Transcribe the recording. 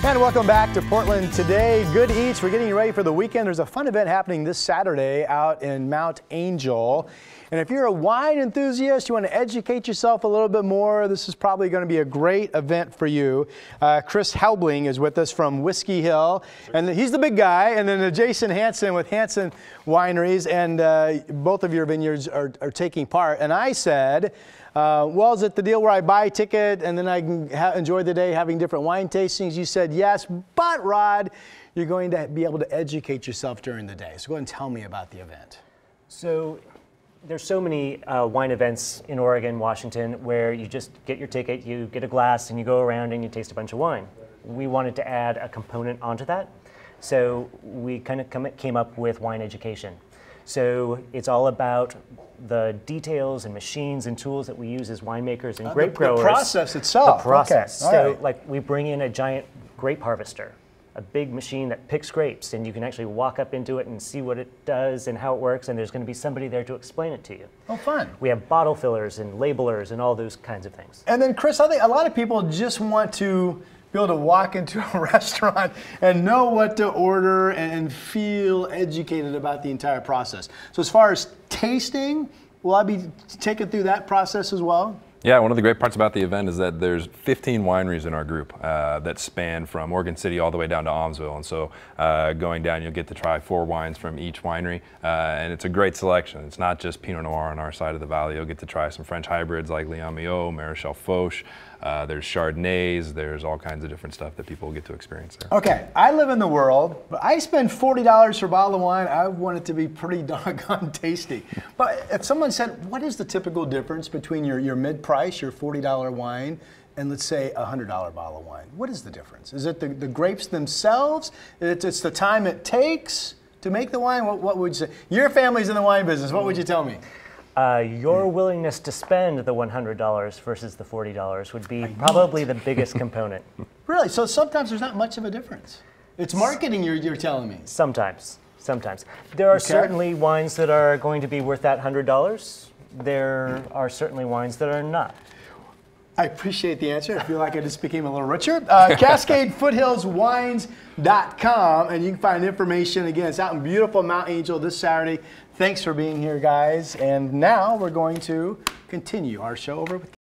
And welcome back to Portland Today. Good Eats. We're getting ready for the weekend. There's a fun event happening this Saturday out in Mount Angel. And if you're a wine enthusiast, you want to educate yourself a little bit more, this is probably going to be a great event for you. Chris Helbling is with us from Whiskey Hill, and he's the big guy. And then Jason Hanson with Hanson Wineries, and both of your vineyards are taking part. And I said, well, is it the deal where I buy a ticket and then I can enjoy the day having different wine tastings? You said yes, but Rod, you're going to be able to educate yourself during the day. So go ahead and tell me about the event. So there's so many wine events in Oregon, Washington, where you just get your ticket, you get a glass, and you go around and you taste a bunch of wine. We wanted to add a component onto that. So we kind of came up with wine education. So it's all about the details and machines and tools that we use as winemakers and grape growers. The process itself. The process. Okay. So right. like we bring in a giant grape harvester, a big machine that picks grapes, and you can actually walk up into it and see what it does and how it works, and there's going to be somebody there to explain it to you. Oh, fun. We have bottle fillers and labelers and all those kinds of things. And then, Chris, I think a lot of people just want to be able to walk into a restaurant and know what to order and feel educated about the entire process. So as far as tasting, will I be taken through that process as well? Yeah, one of the great parts about the event is that there's 15 wineries in our group that span from Oregon City all the way down to Almsville. And so going down, you'll get to try 4 wines from each winery. And it's a great selection. It's not just Pinot Noir on our side of the valley. You'll get to try some French hybrids like Leon Mio, Maréchal Foch. There's Chardonnays. There's all kinds of different stuff that people will get to experience there. Okay, I live in the world, but I spend $40 for a bottle of wine. I want it to be pretty doggone tasty. But if someone said, what is the typical difference between your mid-price, your $40 wine, and let's say a $100 bottle of wine? What is the difference? Is it the grapes themselves? It's the time it takes to make the wine? What would you say? Your family's in the wine business. What would you tell me? Your willingness to spend the $100 versus the $40 would be probably the biggest component. Really? So sometimes there's not much of a difference. It's marketing you're telling me. Sometimes. There are certainly wines that are going to be worth that $100. There are certainly wines that are not. I appreciate the answer. I feel like I just became a little richer. CascadeFoothillsWines.com, and you can find information. Again, it's out in beautiful Mount Angel this Saturday. Thanks for being here, guys. And now we're going to continue our show over with